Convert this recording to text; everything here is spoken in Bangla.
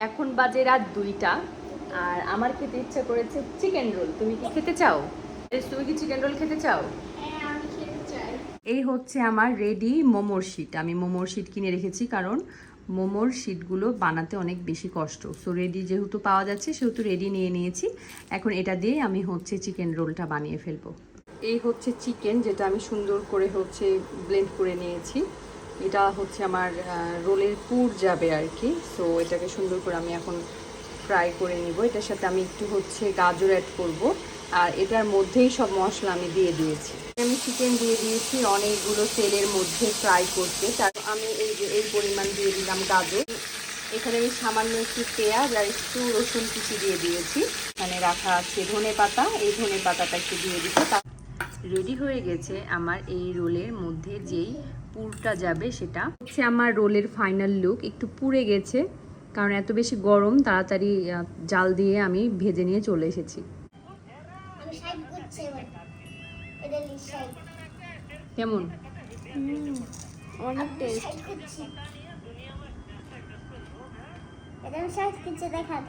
এখন বাজে রাত 2টা আর আমার খেতে ইচ্ছা করেছে চিকেন রোল। তুমি কি খেতে চাও? তুমি কি চিকেন রোল খেতে চাও? এই হচ্ছে আমার রেডি মোমোর শিট। আমি মোমোর শিট কিনে রেখেছি কারণ মোমোর শিটগুলো বানাতে অনেক বেশি কষ্ট। সো রেডি যেহেতু পাওয়া যাচ্ছে সেহেতু রেডি নিয়ে নিয়েছি। এখন এটা দিয়ে আমি হচ্ছে চিকেন রোলটা বানিয়ে ফেলবো। এই হচ্ছে চিকেন, যেটা আমি সুন্দর করে হচ্ছে ব্লেন্ড করে নিয়েছি। এটা হচ্ছে আমার রোলের পুর যাবে আর কি। সো এটাকে সুন্দর করে আমি এখন ফ্রাই করে নিব। এটার সাথে আমি একটু হচ্ছে গাজর অ্যাড করব, আর এটার মধ্যেই সব মশলা আমি দিয়ে দিয়েছি। আমি চিকেন দিয়ে দিয়েছি অনেকগুলো তেলের মধ্যে ফ্রাই করতে। তারপর আমি এই পরিমাণ দিয়ে দিলাম গাজর। এখানে আমি সামান্য একটু পেঁয়াজ আর একটু রসুন কুচি দিয়ে দিয়েছি। এখানে রাখা আছে ধনেপাতা, এই ধনেপাতাটা একটু দিয়ে দিতে। রেডি হয়ে গেছে আমার এই রোলের মধ্যে যেই পুরটা যাবে, সেটা হচ্ছে আমার রোলের ফাইনাল লুক। একটু পুড়ে গেছে কারণ এত বেশি গরম, তাড়াতাড়ি জাল দিয়ে আমি ভেজে নিয়ে চলে এসেছি। কেমন? অনেক টেস্ট। এটা আমি সাইজ কিছু দেখান।